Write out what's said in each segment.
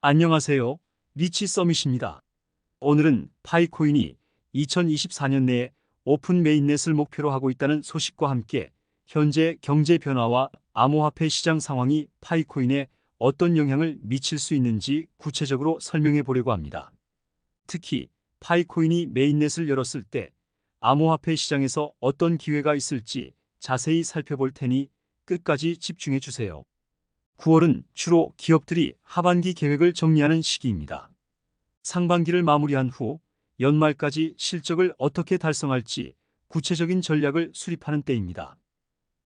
안녕하세요. 리치 서밋입니다. 오늘은 파이코인이 2024년 내에 오픈 메인넷을 목표로 하고 있다는 소식과 함께 현재 경제 변화와 암호화폐 시장 상황이 파이코인에 어떤 영향을 미칠 수 있는지 구체적으로 설명해 보려고 합니다. 특히 파이코인이 메인넷을 열었을 때 암호화폐 시장에서 어떤 기회가 있을지 자세히 살펴볼 테니 끝까지 집중해 주세요. 9월은 주로 기업들이 하반기 계획을 정리하는 시기입니다. 상반기를 마무리한 후 연말까지 실적을 어떻게 달성할지 구체적인 전략을 수립하는 때입니다.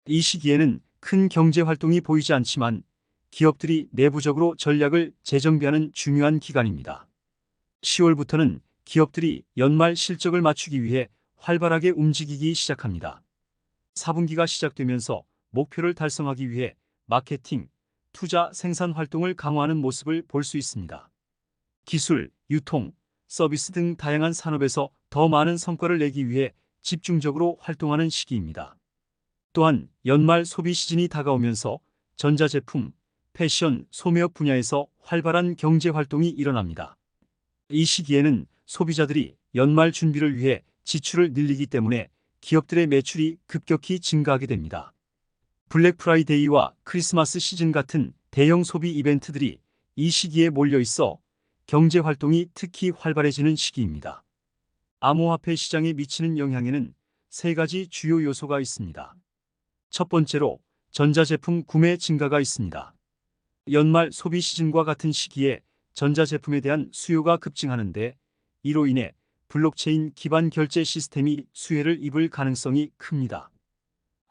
이 시기에는 큰 경제 활동이 보이지 않지만 기업들이 내부적으로 전략을 재정비하는 중요한 기간입니다. 10월부터는 기업들이 연말 실적을 맞추기 위해 활발하게 움직이기 시작합니다. 4분기가 시작되면서 목표를 달성하기 위해 마케팅, 투자, 생산 활동을 강화하는 모습을 볼 수 있습니다. 기술, 유통, 서비스 등 다양한 산업에서 더 많은 성과를 내기 위해 집중적으로 활동하는 시기입니다. 또한 연말 소비 시즌이 다가오면서 전자제품, 패션, 소매업 분야에서 활발한 경제 활동이 일어납니다. 이 시기에는 소비자들이 연말 준비를 위해 지출을 늘리기 때문에 기업들의 매출이 급격히 증가하게 됩니다. 블랙 프라이데이와 크리스마스 시즌 같은 대형 소비 이벤트들이 이 시기에 몰려 있어 경제 활동이 특히 활발해지는 시기입니다. 암호화폐 시장에 미치는 영향에는 세 가지 주요 요소가 있습니다. 첫 번째로 전자제품 구매 증가가 있습니다. 연말 소비 시즌과 같은 시기에 전자제품에 대한 수요가 급증하는데 이로 인해 블록체인 기반 결제 시스템이 수혜를 입을 가능성이 큽니다.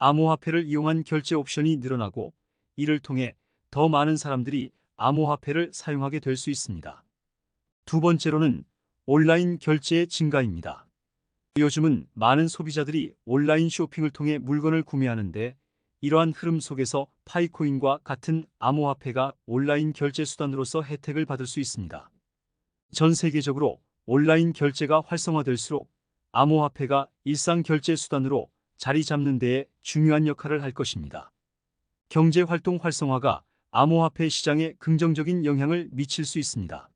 암호화폐를 이용한 결제 옵션이 늘어나고 이를 통해 더 많은 사람들이 암호화폐를 사용하게 될 수 있습니다. 두 번째로는 온라인 결제의 증가입니다. 요즘은 많은 소비자들이 온라인 쇼핑을 통해 물건을 구매하는데 이러한 흐름 속에서 파이코인과 같은 암호화폐가 온라인 결제 수단으로서 혜택을 받을 수 있습니다. 전 세계적으로 온라인 결제가 활성화될수록 암호화폐가 일상 결제 수단으로 자리 잡는 데에 중요한 역할을 할 것입니다. 경제활동 활성화가 암호화폐 시장에 긍정적인 영향을 미칠 수 있습니다.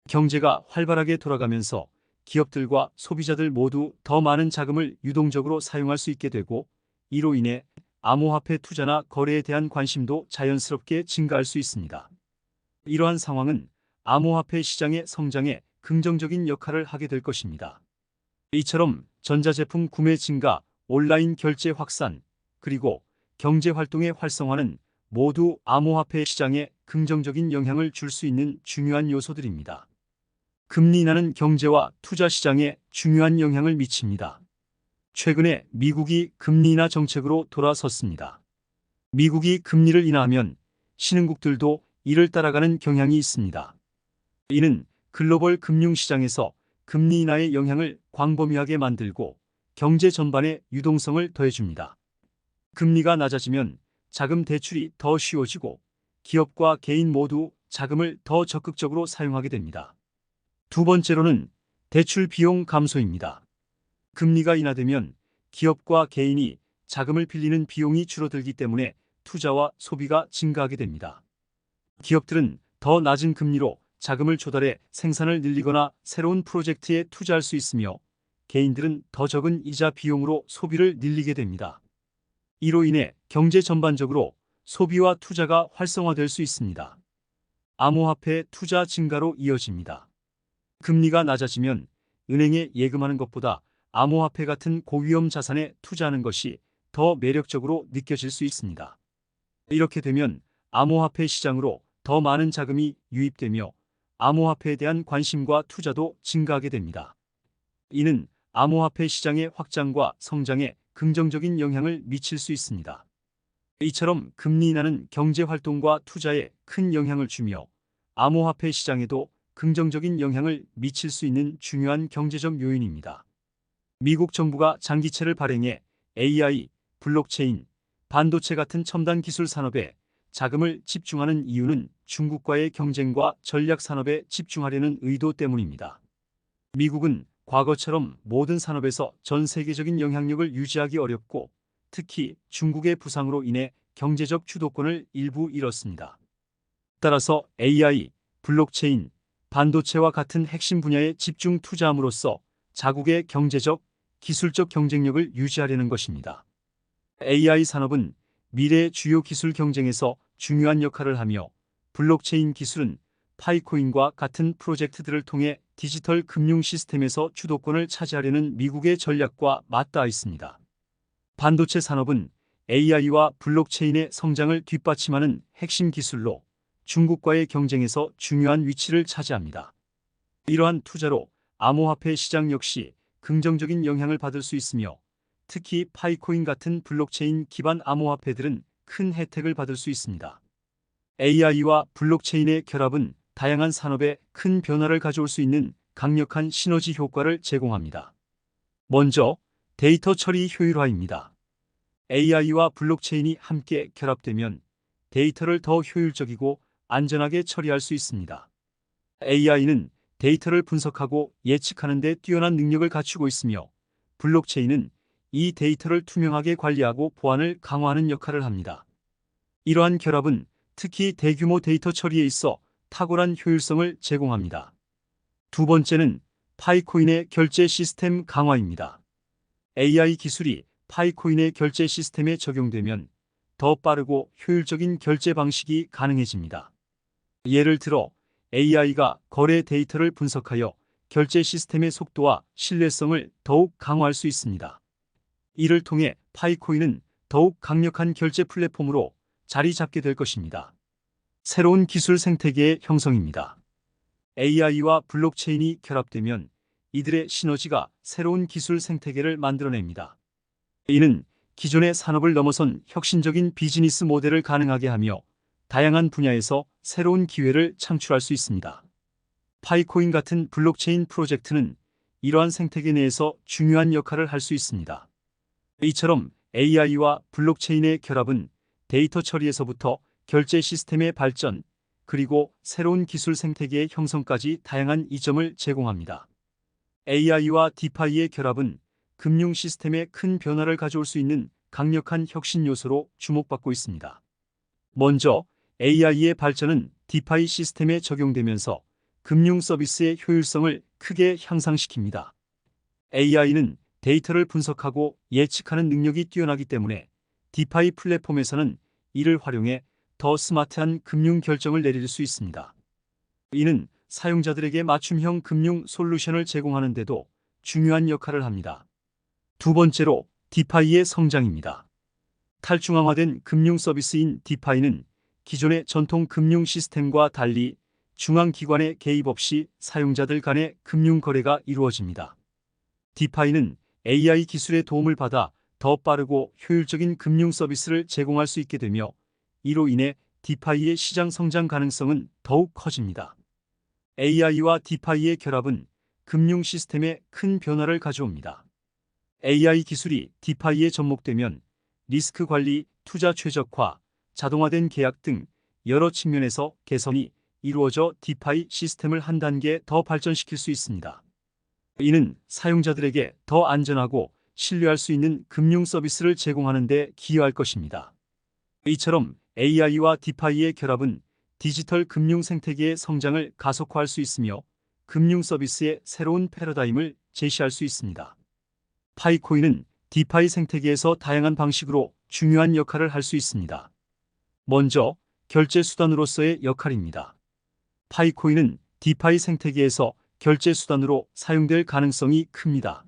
경제가 활발하게 돌아가면서 기업들과 소비자들 모두 더 많은 자금을 유동적으로 사용할 수 있게 되고 이로 인해 암호화폐 투자나 거래에 대한 관심도 자연스럽게 증가할 수 있습니다. 이러한 상황은 암호화폐 시장의 성장에 긍정적인 역할을 하게 될 것입니다. 이처럼 전자제품 구매 증가, 온라인 결제 확산, 그리고 경제활동의 활성화는 모두 암호화폐 시장에 긍정적인 영향을 줄 수 있는 중요한 요소들입니다. 금리 인하는 경제와 투자 시장에 중요한 영향을 미칩니다. 최근에 미국이 금리 인하 정책으로 돌아섰습니다. 미국이 금리를 인하하면 신흥국들도 이를 따라가는 경향이 있습니다. 이는 글로벌 금융시장에서 금리 인하의 영향을 광범위하게 만들고 경제 전반에 유동성을 더해줍니다. 금리가 낮아지면 자금 대출이 더 쉬워지고 기업과 개인 모두 자금을 더 적극적으로 사용하게 됩니다. 두 번째로는 대출 비용 감소입니다. 금리가 인하되면 기업과 개인이 자금을 빌리는 비용이 줄어들기 때문에 투자와 소비가 증가하게 됩니다. 기업들은 더 낮은 금리로 자금을 조달해 생산을 늘리거나 새로운 프로젝트에 투자할 수 있으며 개인들은 더 적은 이자 비용으로 소비를 늘리게 됩니다. 이로 인해 경제 전반적으로 소비와 투자가 활성화될 수 있습니다. 암호화폐 투자 증가로 이어집니다. 금리가 낮아지면 은행에 예금하는 것보다 암호화폐 같은 고위험 자산에 투자하는 것이 더 매력적으로 느껴질 수 있습니다. 이렇게 되면 암호화폐 시장으로 더 많은 자금이 유입되며 암호화폐에 대한 관심과 투자도 증가하게 됩니다. 이는 암호화폐 시장의 확장과 성장에 긍정적인 영향을 미칠 수 있습니다. 이처럼 금리 인하는 경제활동과 투자에 큰 영향을 주며 암호화폐 시장에도 긍정적인 영향을 미칠 수 있는 중요한 경제적 요인입니다. 미국 정부가 장기채를 발행해 AI, 블록체인, 반도체 같은 첨단 기술 산업에 자금을 집중하는 이유는 중국과의 경쟁과 전략 산업에 집중하려는 의도 때문입니다. 미국은 과거처럼 모든 산업에서 전 세계적인 영향력을 유지하기 어렵고 특히 중국의 부상으로 인해 경제적 주도권을 일부 잃었습니다. 따라서 AI, 블록체인, 반도체와 같은 핵심 분야에 집중 투자함으로써 자국의 경제적, 기술적 경쟁력을 유지하려는 것입니다. AI 산업은 미래의 주요 기술 경쟁에서 중요한 역할을 하며 블록체인 기술은 파이코인과 같은 프로젝트들을 통해 디지털 금융 시스템에서 주도권을 차지하려는 미국의 전략과 맞닿아 있습니다. 반도체 산업은 AI와 블록체인의 성장을 뒷받침하는 핵심 기술로 중국과의 경쟁에서 중요한 위치를 차지합니다. 이러한 투자로 암호화폐 시장 역시 긍정적인 영향을 받을 수 있으며 특히 파이코인 같은 블록체인 기반 암호화폐들은 큰 혜택을 받을 수 있습니다. AI와 블록체인의 결합은 다양한 산업에 큰 변화를 가져올 수 있는 강력한 시너지 효과를 제공합니다. 먼저 데이터 처리 효율화입니다. AI와 블록체인이 함께 결합되면 데이터를 더 효율적이고 안전하게 처리할 수 있습니다. AI는 데이터를 분석하고 예측하는 데 뛰어난 능력을 갖추고 있으며 블록체인은 이 데이터를 투명하게 관리하고 보안을 강화하는 역할을 합니다. 이러한 결합은 특히 대규모 데이터 처리에 있어 탁월한 효율성을 제공합니다. 두 번째는 파이코인의 결제 시스템 강화입니다. AI 기술이 파이코인의 결제 시스템에 적용되면 더 빠르고 효율적인 결제 방식이 가능해집니다. 예를 들어 AI가 거래 데이터를 분석하여 결제 시스템의 속도와 신뢰성을 더욱 강화할 수 있습니다. 이를 통해 파이코인은 더욱 강력한 결제 플랫폼으로 자리 잡게 될 것입니다. 새로운 기술 생태계의 형성입니다. AI와 블록체인이 결합되면 이들의 시너지가 새로운 기술 생태계를 만들어냅니다. 이는 기존의 산업을 넘어선 혁신적인 비즈니스 모델을 가능하게 하며 다양한 분야에서 새로운 기회를 창출할 수 있습니다. 파이코인 같은 블록체인 프로젝트는 이러한 생태계 내에서 중요한 역할을 할 수 있습니다. 이처럼 AI와 블록체인의 결합은 데이터 처리에서부터 결제 시스템의 발전, 그리고 새로운 기술 생태계의 형성까지 다양한 이점을 제공합니다. AI와 디파이의 결합은 금융 시스템에 큰 변화를 가져올 수 있는 강력한 혁신 요소로 주목받고 있습니다. 먼저 AI의 발전은 디파이 시스템에 적용되면서 금융 서비스의 효율성을 크게 향상시킵니다. AI는 데이터를 분석하고 예측하는 능력이 뛰어나기 때문에 디파이 플랫폼에서는 이를 활용해 더 스마트한 금융 결정을 내릴 수 있습니다. 이는 사용자들에게 맞춤형 금융 솔루션을 제공하는 데도 중요한 역할을 합니다. 두 번째로 디파이의 성장입니다. 탈중앙화된 금융 서비스인 디파이는 기존의 전통 금융 시스템과 달리 중앙기관의 개입 없이 사용자들 간의 금융 거래가 이루어집니다. 디파이는 AI 기술의 도움을 받아 더 빠르고 효율적인 금융 서비스를 제공할 수 있게 되며 이로 인해 디파이의 시장 성장 가능성은 더욱 커집니다. AI와 디파이의 결합은 금융 시스템에 큰 변화를 가져옵니다. AI 기술이 디파이에 접목되면 리스크 관리, 투자 최적화, 자동화된 계약 등 여러 측면에서 개선이 이루어져 디파이 시스템을 한 단계 더 발전시킬 수 있습니다. 이는 사용자들에게 더 안전하고 신뢰할 수 있는 금융 서비스를 제공하는 데 기여할 것입니다. 이처럼 AI와 디파이의 결합은 디지털 금융 생태계의 성장을 가속화할 수 있으며 금융 서비스의 새로운 패러다임을 제시할 수 있습니다. 파이코인은 디파이 생태계에서 다양한 방식으로 중요한 역할을 할 수 있습니다. 먼저 결제 수단으로서의 역할입니다. 파이코인은 디파이 생태계에서 결제 수단으로 사용될 가능성이 큽니다.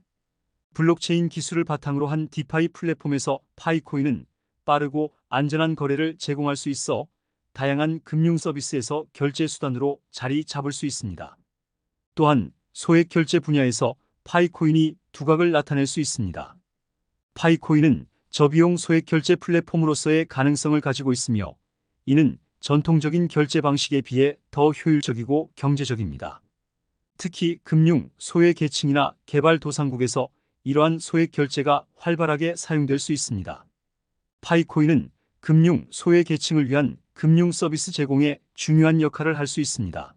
블록체인 기술을 바탕으로 한 디파이 플랫폼에서 파이코인은 빠르고 안전한 거래를 제공할 수 있어 다양한 금융 서비스에서 결제 수단으로 자리 잡을 수 있습니다. 또한 소액 결제 분야에서 파이코인이 두각을 나타낼 수 있습니다. 파이코인은 저비용 소액 결제 플랫폼으로서의 가능성을 가지고 있으며 이는 전통적인 결제 방식에 비해 더 효율적이고 경제적입니다. 특히 금융, 소외계층이나 개발도상국에서 이러한 소액 결제가 활발하게 사용될 수 있습니다. 파이코인은 금융, 소외계층을 위한 금융 서비스 제공에 중요한 역할을 할 수 있습니다.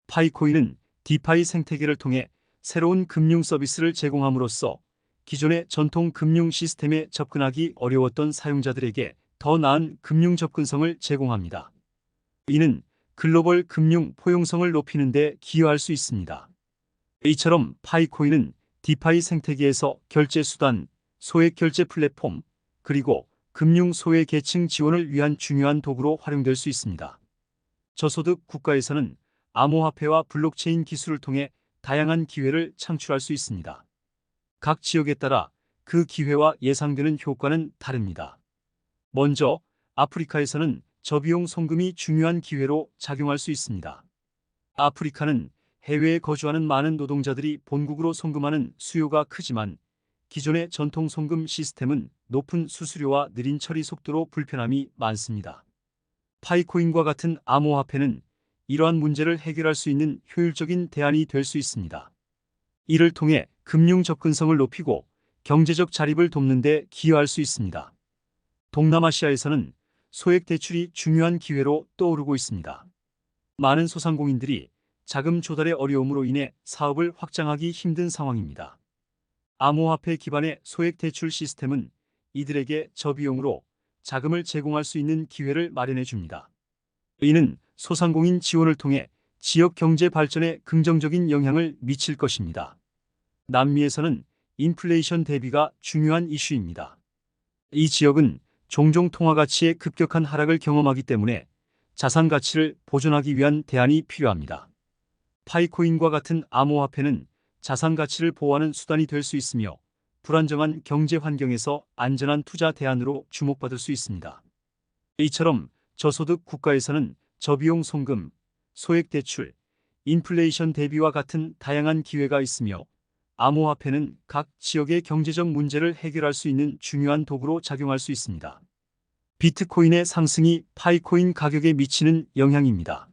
파이코인은 디파이 생태계를 통해 새로운 금융 서비스를 제공함으로써 기존의 전통 금융 시스템에 접근하기 어려웠던 사용자들에게 더 나은 금융 접근성을 제공합니다. 이는 글로벌 금융 포용성을 높이는 데 기여할 수 있습니다. 이처럼 파이코인은 디파이 생태계에서 결제 수단, 소액 결제 플랫폼, 그리고 금융 소외 계층 지원을 위한 중요한 도구로 활용될 수 있습니다. 저소득 국가에서는 암호화폐와 블록체인 기술을 통해 다양한 기회를 창출할 수 있습니다. 각 지역에 따라 그 기회와 예상되는 효과는 다릅니다. 먼저 아프리카에서는 저비용 송금이 중요한 기회로 작용할 수 있습니다. 아프리카는 해외에 거주하는 많은 노동자들이 본국으로 송금하는 수요가 크지만 기존의 전통 송금 시스템은 높은 수수료와 느린 처리 속도로 불편함이 많습니다. 파이코인과 같은 암호화폐는 이러한 문제를 해결할 수 있는 효율적인 대안이 될 수 있습니다. 이를 통해 금융 접근성을 높이고 경제적 자립을 돕는 데 기여할 수 있습니다. 동남아시아에서는 소액 대출이 중요한 기회로 떠오르고 있습니다. 많은 소상공인들이 자금 조달의 어려움으로 인해 사업을 확장하기 힘든 상황입니다. 암호화폐 기반의 소액 대출 시스템은 이들에게 저비용으로 자금을 제공할 수 있는 기회를 마련해 줍니다. 이는 소상공인 지원을 통해 지역 경제 발전에 긍정적인 영향을 미칠 것입니다. 남미에서는 인플레이션 대비가 중요한 이슈입니다. 이 지역은 종종 통화 가치의 급격한 하락을 경험하기 때문에 자산 가치를 보존하기 위한 대안이 필요합니다. 파이코인과 같은 암호화폐는 자산 가치를 보호하는 수단이 될 수 있으며 불안정한 경제 환경에서 안전한 투자 대안으로 주목받을 수 있습니다. 이처럼 저소득 국가에서는 저비용 송금, 소액 대출, 인플레이션 대비와 같은 다양한 기회가 있으며 암호화폐는 각 지역의 경제적 문제를 해결할 수 있는 중요한 도구로 작용할 수 있습니다. 비트코인의 상승이 파이코인 가격에 미치는 영향입니다.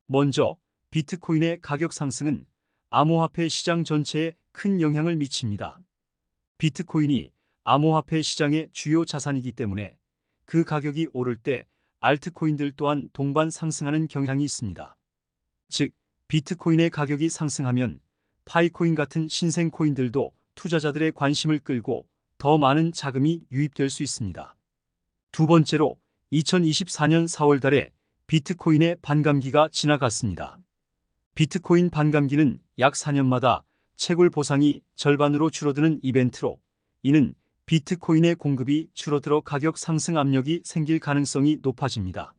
먼저 비트코인의 가격 상승은 암호화폐 시장 전체에 큰 영향을 미칩니다. 비트코인이 암호화폐 시장의 주요 자산이기 때문에 그 가격이 오를 때 알트코인들 또한 동반 상승하는 경향이 있습니다. 즉, 비트코인의 가격이 상승하면 파이코인 같은 신생 코인들도 투자자들의 관심을 끌고 더 많은 자금이 유입될 수 있습니다. 두 번째로 2024년 4월 달에 비트코인의 반감기가 지나갔습니다. 비트코인 반감기는 약 4년마다 채굴 보상이 절반으로 줄어드는 이벤트로 이는 비트코인의 공급이 줄어들어 가격 상승 압력이 생길 가능성이 높아집니다.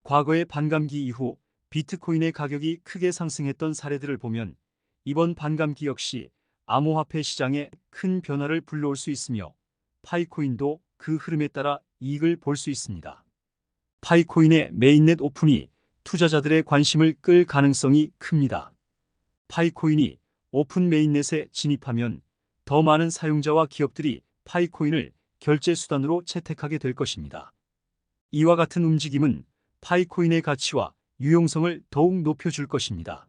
과거의 반감기 이후 비트코인의 가격이 크게 상승했던 사례들을 보면 이번 반감기 역시 암호화폐 시장에 큰 변화를 불러올 수 있으며 파이코인도 그 흐름에 따라 이익을 볼 수 있습니다. 파이코인의 메인넷 오픈이 투자자들의 관심을 끌 가능성이 큽니다. 파이코인이 오픈 메인넷에 진입하면 더 많은 사용자와 기업들이 파이코인을 결제 수단으로 채택하게 될 것입니다. 이와 같은 움직임은 파이코인의 가치와 유용성을 더욱 높여줄 것입니다.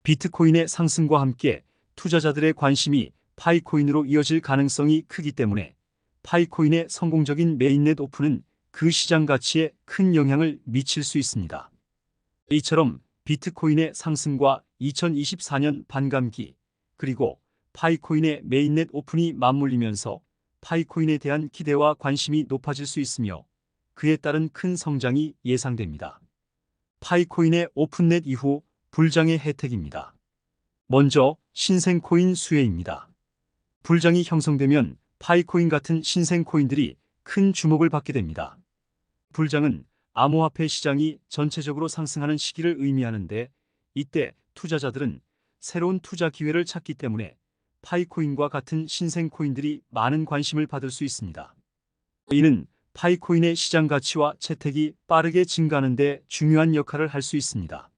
비트코인의 상승과 함께 투자자들의 관심이 파이코인으로 이어질 가능성이 크기 때문에 파이코인의 성공적인 메인넷 오픈은 그 시장 가치에 큰 영향을 미칠 수 있습니다. 이처럼 비트코인의 상승과 2024년 반감기 그리고 파이코인의 메인넷 오픈이 맞물리면서 파이코인에 대한 기대와 관심이 높아질 수 있으며 그에 따른 큰 성장이 예상됩니다. 파이코인의 오픈넷 이후 불장의 혜택입니다. 먼저 신생 코인 수혜입니다. 불장이 형성되면 파이코인 같은 신생 코인들이 큰 주목을 받게 됩니다. 불장은 암호화폐 시장이 전체적으로 상승하는 시기를 의미하는데 이때 투자자들은 새로운 투자 기회를 찾기 때문에 파이코인과 같은 신생 코인들이 많은 관심을 받을 수 있습니다. 이는 파이코인의 시장 가치와 채택이 빠르게 증가하는 데 중요한 역할을 할 수 있습니다.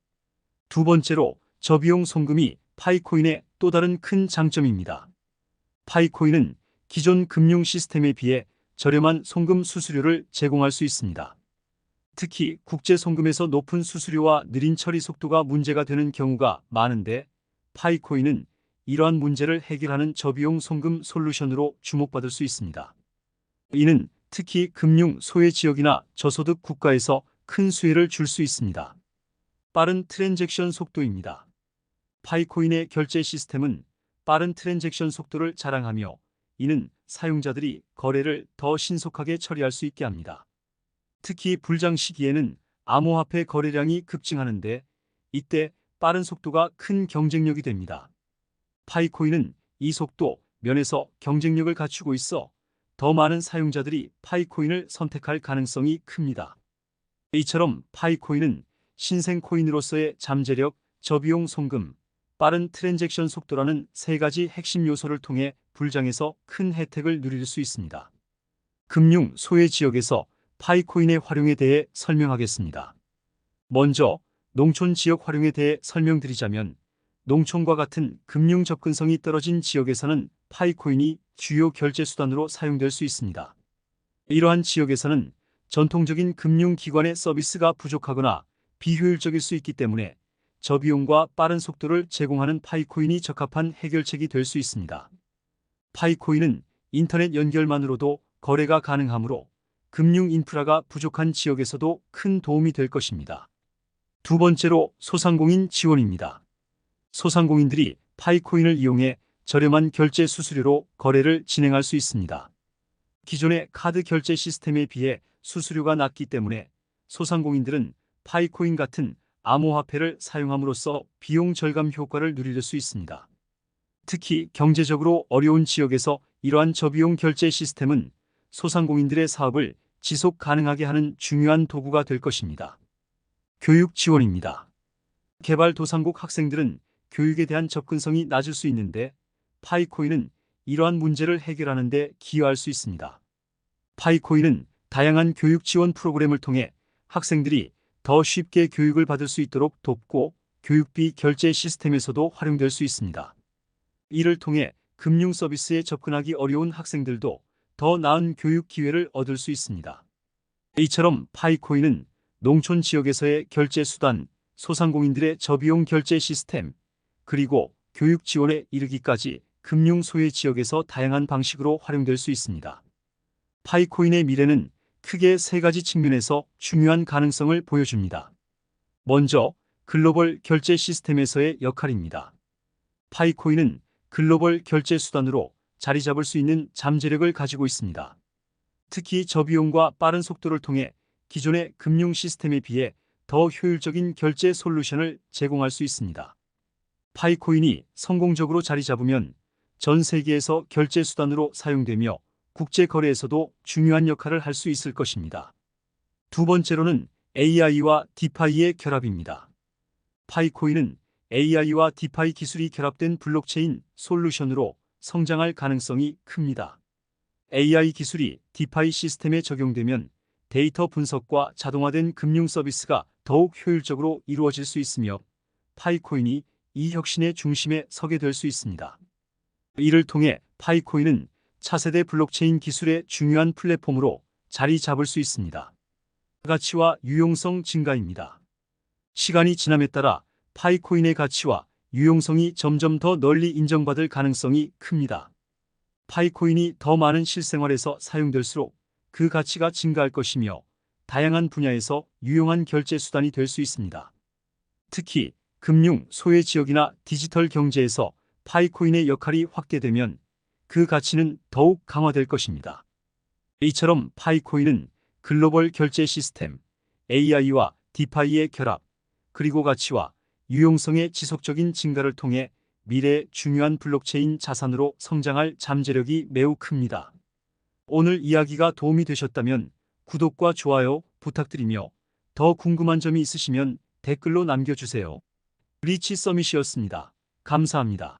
두 번째로 저비용 송금이 파이코인의 또 다른 큰 장점입니다. 파이코인은 기존 금융 시스템에 비해 저렴한 송금 수수료를 제공할 수 있습니다. 특히 국제 송금에서 높은 수수료와 느린 처리 속도가 문제가 되는 경우가 많은데 파이코인은 이러한 문제를 해결하는 저비용 송금 솔루션으로 주목받을 수 있습니다. 이는 특히 금융 소외 지역이나 저소득 국가에서 큰 수혜를 줄 수 있습니다. 빠른 트랜잭션 속도입니다. 파이코인의 결제 시스템은 빠른 트랜잭션 속도를 자랑하며 이는 사용자들이 거래를 더 신속하게 처리할 수 있게 합니다. 특히 불장 시기에는 암호화폐 거래량이 급증하는데 이때 빠른 속도가 큰 경쟁력이 됩니다. 파이코인은 이 속도 면에서 경쟁력을 갖추고 있어 더 많은 사용자들이 파이코인을 선택할 가능성이 큽니다. 이처럼 파이코인은 신생 코인으로서의 잠재력, 저비용 송금, 빠른 트랜잭션 속도라는 세 가지 핵심 요소를 통해 불장에서 큰 혜택을 누릴 수 있습니다. 금융 소외 지역에서 파이코인의 활용에 대해 설명하겠습니다. 먼저 농촌 지역 활용에 대해 설명드리자면 농촌과 같은 금융 접근성이 떨어진 지역에서는 파이코인이 주요 결제 수단으로 사용될 수 있습니다. 이러한 지역에서는 전통적인 금융기관의 서비스가 부족하거나 비효율적일 수 있기 때문에 저비용과 빠른 속도를 제공하는 파이코인이 적합한 해결책이 될 수 있습니다. 파이코인은 인터넷 연결만으로도 거래가 가능하므로 금융 인프라가 부족한 지역에서도 큰 도움이 될 것입니다. 두 번째로 소상공인 지원입니다. 소상공인들이 파이코인을 이용해 저렴한 결제 수수료로 거래를 진행할 수 있습니다. 기존의 카드 결제 시스템에 비해 수수료가 낮기 때문에 소상공인들은 파이코인 같은 암호화폐를 사용함으로써 비용 절감 효과를 누릴 수 있습니다. 특히 경제적으로 어려운 지역에서 이러한 저비용 결제 시스템은 소상공인들의 사업을 지속 가능하게 하는 중요한 도구가 될 것입니다. 교육 지원입니다. 개발도상국 학생들은 교육에 대한 접근성이 낮을 수 있는데 파이코인은 이러한 문제를 해결하는 데 기여할 수 있습니다. 파이코인은 다양한 교육 지원 프로그램을 통해 학생들이 더 쉽게 교육을 받을 수 있도록 돕고 교육비 결제 시스템에서도 활용될 수 있습니다. 이를 통해 금융 서비스에 접근하기 어려운 학생들도 더 나은 교육 기회를 얻을 수 있습니다. 이처럼 파이코인은 농촌 지역에서의 결제 수단, 소상공인들의 저비용 결제 시스템, 그리고 교육 지원에 이르기까지 금융 소외 지역에서 다양한 방식으로 활용될 수 있습니다. 파이코인의 미래는 크게 세 가지 측면에서 중요한 가능성을 보여줍니다. 먼저, 글로벌 결제 시스템에서의 역할입니다. 파이코인은 글로벌 결제 수단으로 자리 잡을 수 있는 잠재력을 가지고 있습니다. 특히 저비용과 빠른 속도를 통해 기존의 금융 시스템에 비해 더 효율적인 결제 솔루션을 제공할 수 있습니다. 파이코인이 성공적으로 자리 잡으면 전 세계에서 결제 수단으로 사용되며 국제 거래에서도 중요한 역할을 할 수 있을 것입니다. 두 번째로는 AI와 디파이의 결합입니다. 파이코인은 AI와 디파이 기술이 결합된 블록체인 솔루션으로 성장할 가능성이 큽니다. AI 기술이 디파이 시스템에 적용되면 데이터 분석과 자동화된 금융 서비스가 더욱 효율적으로 이루어질 수 있으며 파이코인이 이 혁신의 중심에 서게 될 수 있습니다. 이를 통해 파이코인은 차세대 블록체인 기술의 중요한 플랫폼으로 자리 잡을 수 있습니다. 가치와 유용성 증가입니다. 시간이 지남에 따라 파이코인의 가치와 유용성이 점점 더 널리 인정받을 가능성이 큽니다. 파이코인이 더 많은 실생활에서 사용될수록 그 가치가 증가할 것이며 다양한 분야에서 유용한 결제 수단이 될 수 있습니다. 특히 금융 소외 지역이나 디지털 경제에서 파이코인의 역할이 확대되면 그 가치는 더욱 강화될 것입니다. 이처럼 파이코인은 글로벌 결제 시스템, AI와 디파이의 결합, 그리고 가치와 유용성의 지속적인 증가를 통해 미래의 중요한 블록체인 자산으로 성장할 잠재력이 매우 큽니다. 오늘 이야기가 도움이 되셨다면 구독과 좋아요 부탁드리며 더 궁금한 점이 있으시면 댓글로 남겨주세요. 리치 서밋이었습니다. 감사합니다.